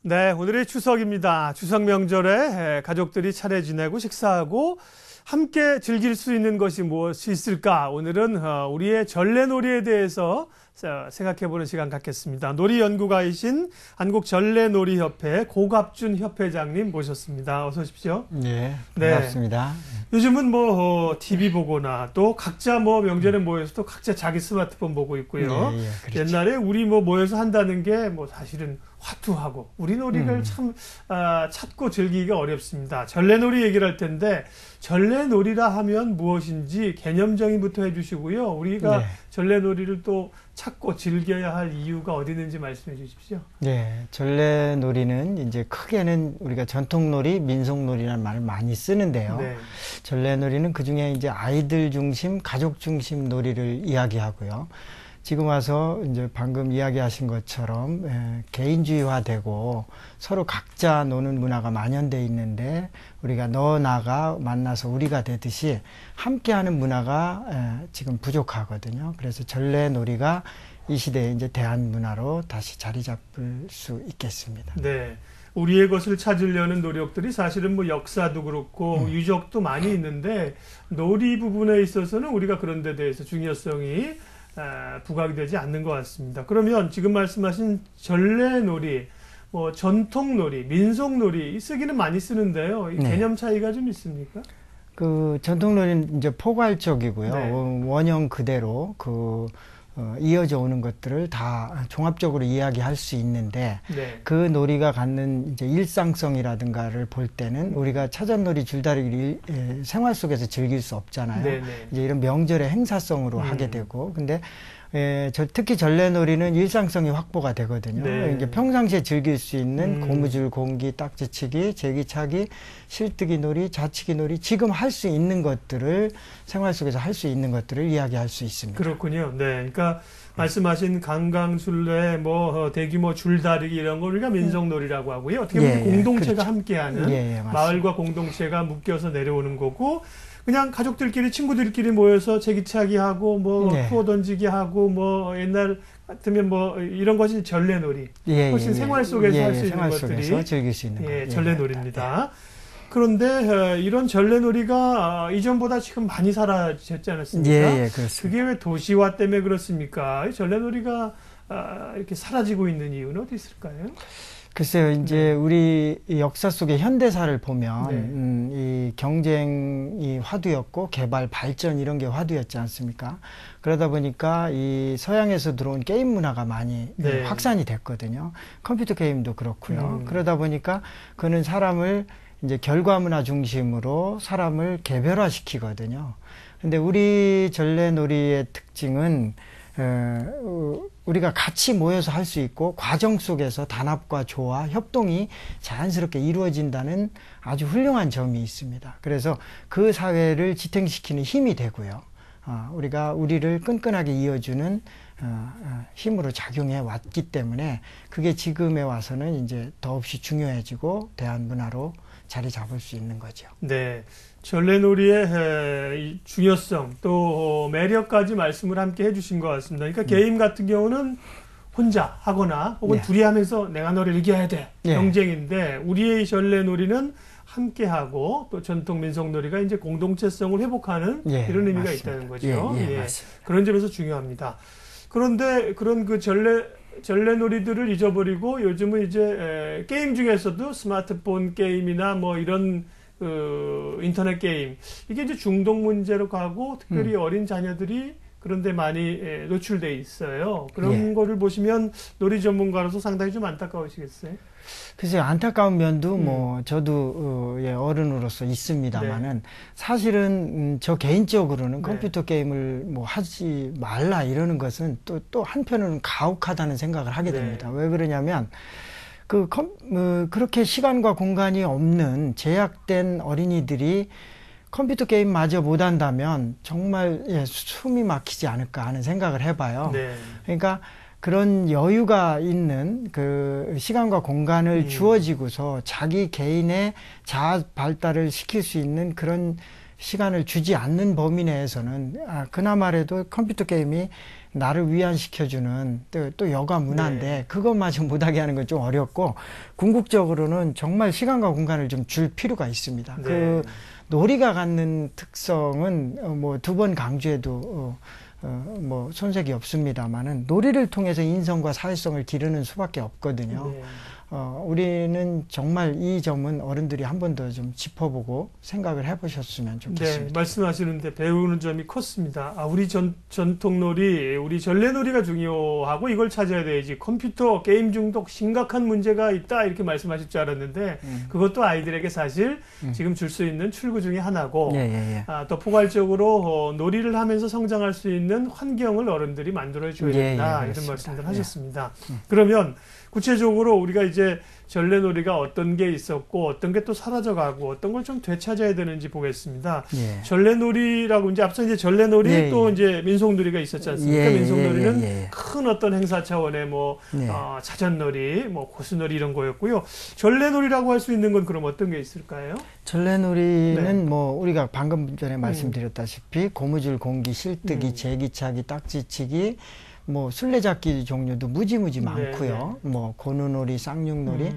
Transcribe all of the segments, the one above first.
네, 오늘이 추석입니다. 추석 명절에 가족들이 차례 지내고 식사하고 함께 즐길 수 있는 것이 무엇이 있을까? 오늘은 우리의 전래놀이에 대해서 생각해보는 시간 갖겠습니다. 놀이 연구가이신 한국전래놀이협회 고갑준 협회장님 모셨습니다. 어서 오십시오. 네, 반갑습니다. 네. 요즘은 TV 보거나 또 각자 명절에 모여서 또 각자 자기 스마트폰 보고 있고요. 네, 그렇죠. 옛날에 우리 모여서 한다는 게 사실은 화투하고 우리 놀이를 참 찾고 즐기기가 어렵습니다. 전래놀이 얘기를 할 텐데 전래놀이라 하면 무엇인지 개념정의부터 해주시고요. 우리가 네. 전래놀이를 또 찾고 즐겨야 할 이유가 어디 있는지 말씀해 주십시오. 네, 전래놀이는 이제 크게는 우리가 전통놀이, 민속놀이라는 말을 많이 쓰는데요. 네. 전래놀이는 그 중에 이제 아이들 중심, 가족 중심 놀이를 이야기하고요. 지금 와서 이제 방금 이야기하신 것처럼 개인주의화되고 서로 각자 노는 문화가 만연돼 있는데 우리가 너 나가 만나서 우리가 되듯이 함께하는 문화가 지금 부족하거든요. 그래서 전래놀이가 이 시대에 이제 대한문화로 다시 자리 잡을 수 있겠습니다. 네. 우리의 것을 찾으려는 노력들이 사실은 역사도 그렇고 유적도 많이 있는데 놀이 부분에 있어서는 우리가 그런 데 대해서 중요성이 부각이 되지 않는 것 같습니다. 그러면 지금 말씀하신 전래놀이, 전통놀이, 민속놀이 쓰기는 많이 쓰는데요. 이 개념 차이가 좀 있습니까? 그 전통놀이는 이제 포괄적이고요. 네. 원형 그대로 이어져 오는 것들을 다 종합적으로 이야기할 수 있는데 네. 그 놀이가 갖는 이제 일상성이라든가를 볼 때는 우리가 차전놀이 줄다리기를 생활 속에서 즐길 수 없잖아요. 네네. 이제 이런 명절의 행사성으로 하게 되고 근데 특히 전래놀이는 일상성이 확보가 되거든요. 네. 이제 평상시에 즐길 수 있는 고무줄 공기, 딱지치기, 제기차기, 실뜨기 놀이, 자치기 놀이 지금 할 수 있는 것들을 생활 속에서 할 수 있는 것들을 이야기할 수 있습니다. 그렇군요. 네, 그러니까 말씀하신 강강술래, 대규모 줄다리기 이런 걸 우리가 민속놀이라고 하고요. 어떻게 보면 공동체가 그렇죠. 함께하는 마을과 공동체가 묶여서 내려오는 거고. 그냥 가족들끼리 친구들끼리 모여서 제기차기 하고 투어 던지기 하고 옛날 같으면 이런 것이 전래놀이 훨씬 생활 속에서 할 수 있는 것들이 즐길 수 있는 전래놀이입니다. 그런데 이런 전래놀이가 이전보다 지금 많이 사라졌지 않았습니까? 그렇습니다. 그게 왜 도시화 때문에 그렇습니까? 이 전래놀이가 이렇게 사라지고 있는 이유는 어디 있을까요? 글쎄요, 이제 우리 역사 속의 현대사를 보면 이 경쟁이 화두였고 개발, 발전 이런 게 화두였지 않습니까? 그러다 보니까 이 서양에서 들어온 게임 문화가 많이 확산이 됐거든요. 컴퓨터 게임도 그렇고요. 그러다 보니까 그는 사람을 이제 결과 문화 중심으로 사람을 개별화시키거든요. 근데 우리 전래놀이의 특징은 우리가 같이 모여서 할 수 있고 과정 속에서 단합과 조화, 협동이 자연스럽게 이루어진다는 아주 훌륭한 점이 있습니다. 그래서 그 사회를 지탱시키는 힘이 되고요. 우리가 우리를 끈끈하게 이어주는 힘으로 작용해 왔기 때문에 그게 지금에 와서는 이제 더없이 중요해지고 대한문화로 자리 잡을 수 있는 거죠. 네. 전래놀이의 중요성 또 매력까지 말씀을 함께 해주신 것 같습니다. 그러니까 게임 같은 경우는 혼자 하거나 혹은 둘이 하면서 내가 너를 이겨야 돼 경쟁인데 우리의 전래놀이는 함께하고 또 전통 민속놀이가 이제 공동체성을 회복하는 이런 의미가 맞습니다. 있다는 거죠. 맞습니다. 그런 점에서 중요합니다. 그런데 그런 전래놀이들을 잊어버리고 요즘은 이제 게임 중에서도 스마트폰 게임이나 이런 인터넷 게임 이게 이제 중독 문제로 가고 특별히 어린 자녀들이 그런데 많이 노출돼 있어요. 그런 거를 보시면 놀이 전문가로서 상당히 좀 안타까우시겠어요? 글쎄요, 안타까운 면도 저도 어른으로서 있습니다만은 사실은 저 개인적으로는 컴퓨터 게임을 하지 말라 이러는 것은 또 한편으로는 가혹하다는 생각을 하게 됩니다. 왜 그러냐면 그렇게 시간과 공간이 없는 제약된 어린이들이 컴퓨터 게임마저 못한다면 정말 숨이 막히지 않을까 하는 생각을 해봐요. 그러니까 그런 여유가 있는 그 시간과 공간을 주어지고서 자기 개인의 자아 발달을 시킬 수 있는 그런 시간을 주지 않는 범위 내에서는 그나마라도 컴퓨터 게임이 나를 위안시켜주는 또 여가 문화인데 네. 그것마저 못하게 하는 건 좀 어렵고 궁극적으로는 정말 시간과 공간을 좀 줄 필요가 있습니다. 네. 그 놀이가 갖는 특성은 뭐 두 번 강조해도 뭐 손색이 없습니다만은 놀이를 통해서 인성과 사회성을 기르는 수밖에 없거든요. 네. 우리는 정말 이 점은 어른들이 한 번 더 좀 짚어보고 생각을 해보셨으면 좋겠습니다. 네, 말씀하시는데 배우는 점이 컸습니다. 우리 전통놀이, 우리 전래놀이가 중요하고 이걸 찾아야 되지. 컴퓨터 게임 중독 심각한 문제가 있다 이렇게 말씀하실 줄 알았는데 그것도 아이들에게 사실 지금 줄 수 있는 출구 중에 하나고 또 포괄적으로 놀이를 하면서 성장할 수 있는 환경을 어른들이 만들어줘야 된다 이런 말씀들 하셨습니다. 그러면 구체적으로 우리가 이제 전래놀이가 어떤 게 있었고 어떤 게 또 사라져가고 어떤 걸 좀 되찾아야 되는지 보겠습니다. 전래놀이라고 이제 앞서 이제 전래놀이 또 이제 민속놀이가 있었지 않습니까? 민속놀이는 큰 어떤 행사 차원의 뭐 자전놀이, 뭐 고수놀이 이런 거였고요. 전래놀이라고 할 수 있는 건 그럼 어떤 게 있을까요? 전래놀이는 뭐 우리가 방금 전에 말씀드렸다시피 고무줄 공기, 실뜨기, 제기차기, 딱지치기 뭐 술래잡기 종류도 무지무지 많고요. 뭐 고누놀이, 쌍육놀이,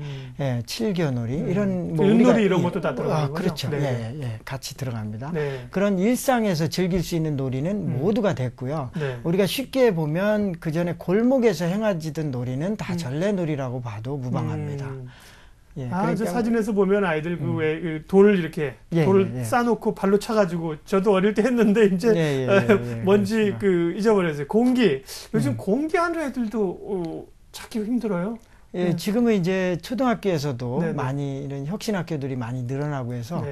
칠겨놀이 이런 뭐 윷놀이 이런 것도 다 들어가는 거죠. 그렇죠. 같이 들어갑니다. 그런 일상에서 즐길 수 있는 놀이는 모두가 됐고요. 우리가 쉽게 보면 그 전에 골목에서 행하지던 놀이는 다 전래놀이라고 봐도 무방합니다. 그러니까 사진에서 보면 아이들 그 왜 돌 이렇게 돌을 싸놓고 발로 차가지고 저도 어릴 때 했는데 이제 뭔지 그 잊어버렸어요. 공기 요즘 공기 하는 애들도 찾기 힘들어요. 지금은 이제 초등학교에서도 많이 이런 혁신학교들이 많이 늘어나고 해서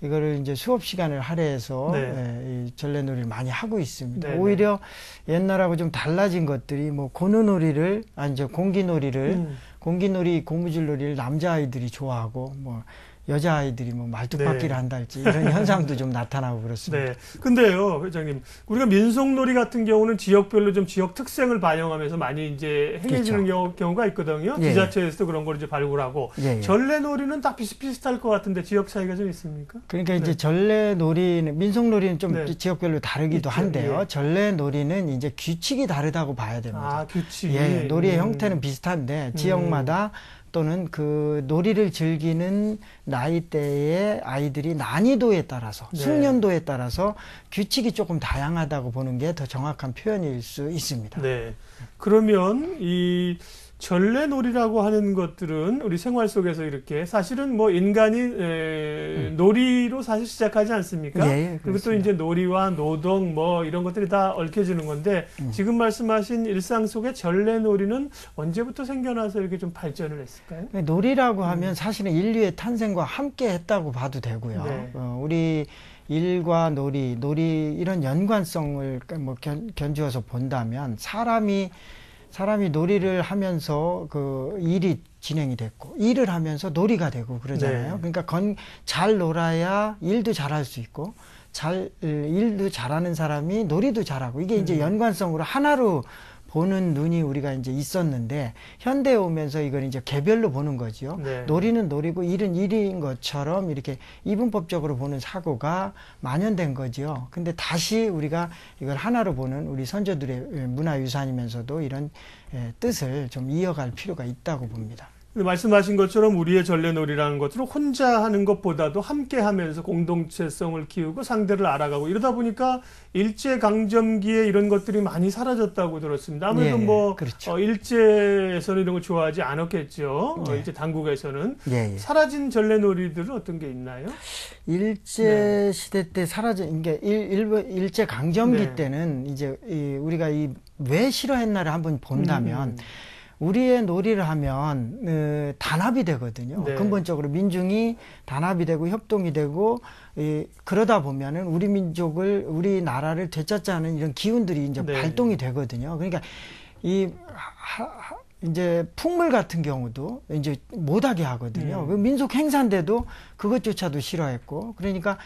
이거를 이제 수업 시간을 할애해서 이 전래놀이를 많이 하고 있습니다. 오히려 옛날하고 좀 달라진 것들이 뭐 고누놀이를 이제 공기놀이, 고무줄놀이를 남자아이들이 좋아하고 뭐 여자아이들이 뭐 말뚝박기를 한달지 이런 현상도 좀 나타나고 그렇습니다. 근데요, 회장님, 우리가 민속놀이 같은 경우는 지역별로 좀 지역 특색을 반영하면서 많이 이제 행해지는 경우가 있거든요. 지자체에서도 그런 걸 이제 발굴하고. 전래놀이는 다 비슷비슷할 것 같은데 지역 차이가 좀 있습니까? 그러니까 이제 전래놀이는, 민속놀이는 좀 지역별로 다르기도 한데요. 전래놀이는 이제 규칙이 다르다고 봐야 됩니다. 규칙. 놀이의 형태는 비슷한데 지역마다 또는 그 놀이를 즐기는 나이대의 아이들이 난이도에 따라서 숙련도에 따라서 규칙이 조금 다양하다고 보는 게 더 정확한 표현일 수 있습니다. 그러면 이 전래놀이라고 하는 것들은 우리 생활 속에서 이렇게 사실은 뭐 인간이 놀이로 사실 시작하지 않습니까? 그리고 또 이제 놀이와 노동 뭐 이런 것들이 다 얽혀지는 건데 지금 말씀하신 일상 속의 전래놀이는 언제부터 생겨나서 이렇게 좀 발전을 했을까요? 놀이라고 하면 사실은 인류의 탄생과 함께 했다고 봐도 되고요. 우리 일과 놀이 이런 연관성을 뭐 견주어서 본다면 사람이 놀이를 하면서 그 일이 진행이 됐고 일을 하면서 놀이가 되고 그러잖아요. 그러니까 잘 놀아야 일도 잘할 수 있고 일도 잘하는 사람이 놀이도 잘하고 이게 이제 연관성으로 하나로 보는 눈이 우리가 이제 있었는데 현대에 오면서 이걸 이제 개별로 보는 거죠. 놀이는 놀이고 일은 일인 것처럼 이렇게 이분법적으로 보는 사고가 만연된 거죠. 근데 다시 우리가 이걸 하나로 보는 우리 선조들의 문화유산이면서도 이런 뜻을 좀 이어갈 필요가 있다고 봅니다. 말씀하신 것처럼 우리의 전래놀이라는 것들은 혼자 하는 것보다도 함께 하면서 공동체성을 키우고 상대를 알아가고 이러다 보니까 일제강점기에 이런 것들이 많이 사라졌다고 들었습니다. 아무래도 일제에서는 이런 거 좋아하지 않았겠죠. 일제 당국에서는. 사라진 전래놀이들은 어떤 게 있나요? 일제 시대 때 사라진, 그러니까 일제강점기 때는 이제 우리가 왜 싫어했나를 한번 본다면 우리의 놀이를 하면 단합이 되거든요. 근본적으로 민중이 단합이 되고 협동이 되고 그러다 보면은 우리 나라를 되찾자는 이런 기운들이 이제 발동이 되거든요. 그러니까 이제 풍물 같은 경우도 이제 못하게 하거든요. 민속 행사인데도 그것조차도 싫어했고, 그러니까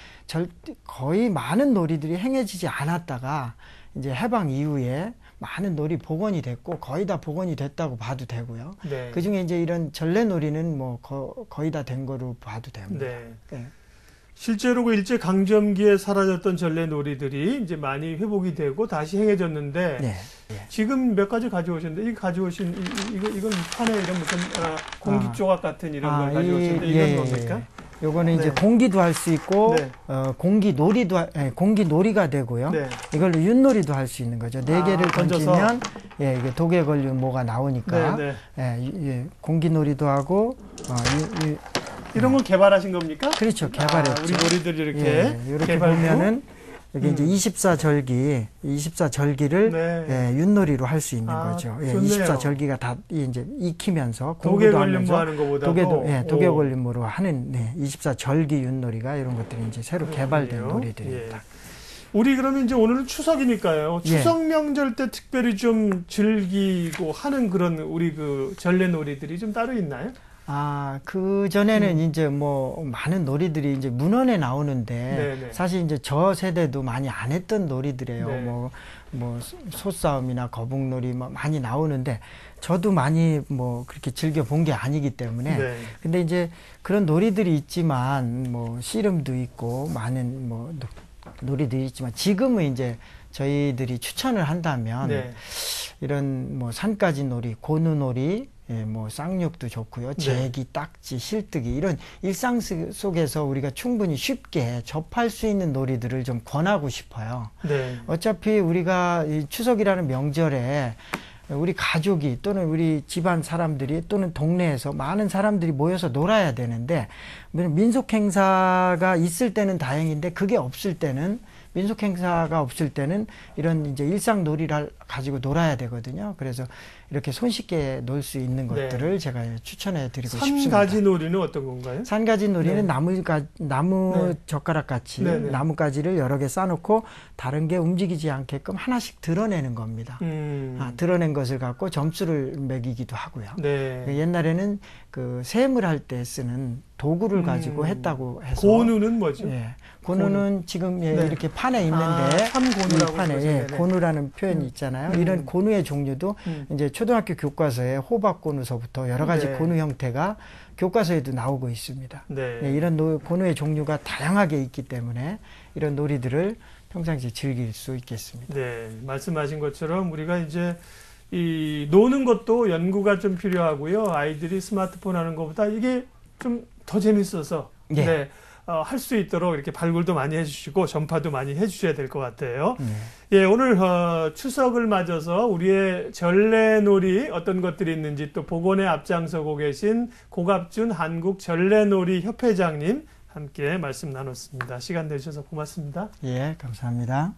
거의 많은 놀이들이 행해지지 않았다가 이제 해방 이후에 많은 놀이 복원이 됐고 거의 다 복원이 됐다고 봐도 되고요. 그중에 이제 이런 전래놀이는 뭐 거의 다 된 거로 봐도 됩니다. 실제로 그 일제 강점기에 사라졌던 전래놀이들이 이제 많이 회복이 되고 다시 행해졌는데 네. 지금 몇 가지 가져오셨는데 이 가져오신 이건 판에 이런 무슨 공기 조각 같은 이런 걸 가져오셨는데 이건 뭡니까? 요거는 네. 이제 공기도 할 수 있고 네. 공기놀이가 되고요. 네. 이걸로 윷놀이도 할 수 있는 거죠. 4개를 던지면 이게 독에 걸린 뭐가 나오니까 네, 공기놀이도 하고 이런 건 개발하신 겁니까? 그렇죠. 개발했죠. 우리 놀이들 이렇게 이렇게 보면은 여기 이제 24절기를 윷놀이로 할 수 있는 거죠. 24절기가 다 이제 익히면서 독에 걸린 뭐 하는 것보다도 독에 걸린 뭐로 하는 24절기 윷놀이가 이런 것들이 이제 새로 개발된 놀이들입니다. 우리 그러면 이제 오늘은 추석이니까요. 추석 명절 때 특별히 좀 즐기고 하는 그런 우리 그 전래놀이들이 좀 따로 있나요? 그 전에는 이제 뭐 많은 놀이들이 이제 문헌에 나오는데 사실 이제 저 세대도 많이 안 했던 놀이들이에요. 뭐 소싸움이나 거북놀이 많이 나오는데 저도 많이 뭐 그렇게 즐겨 본 게 아니기 때문에 근데 이제 그런 놀이들이 있지만 뭐 씨름도 있고 많은 뭐 놀이들이 있지만 지금은 이제 저희들이 추천을 한다면 이런 뭐 산까지 놀이, 고누놀이, 뭐 쌍욕도 좋고요. 제기, 딱지, 실뜨기 이런 일상 속에서 우리가 충분히 쉽게 접할 수 있는 놀이들을 좀 권하고 싶어요. 어차피 우리가 이 추석이라는 명절에 우리 가족이 또는 우리 집안 사람들이 또는 동네에서 많은 사람들이 모여서 놀아야 되는데 민속 행사가 있을 때는 다행인데 그게 없을 때는 민속 행사가 없을 때는 이런 이제 일상 놀이를 가지고 놀아야 되거든요. 그래서 이렇게 손쉽게 놀 수 있는 것들을 제가 추천해 드리고 싶습니다. 산가지 놀이는 어떤 건가요? 산가지 놀이는 나무 젓가락 같이 나뭇가지를 여러 개 쌓아놓고 다른 게 움직이지 않게끔 하나씩 드러내는 겁니다. 드러낸 것을 갖고 점수를 매기기도 하고요. 옛날에는 그 셈을 할 때 쓰는 도구를 가지고 했다고 해서. 고누는 뭐죠? 고누는 지금 이렇게 판에 있는데 삼고누라고 판에 고누라는 표현이 있잖아요. 이런 고누의 종류도 이제 초등학교 교과서에 호박고누서부터 여러 가지 고누 형태가 교과서에도 나오고 있습니다. 이런 고누의 종류가 다양하게 있기 때문에 이런 놀이들을 평상시에 즐길 수 있겠습니다. 말씀하신 것처럼 우리가 이제 이 노는 것도 연구가 좀 필요하고요. 아이들이 스마트폰 하는 것보다 이게 좀 더 재밌어서 할 수 있도록 이렇게 발굴도 많이 해주시고 전파도 많이 해주셔야 될 것 같아요. 오늘 추석을 맞아서 우리의 전래놀이 어떤 것들이 있는지 또 복원에 앞장서고 계신 고갑준 한국전래놀이 협회장님 함께 말씀 나눴습니다. 시간 내주셔서 고맙습니다. 감사합니다.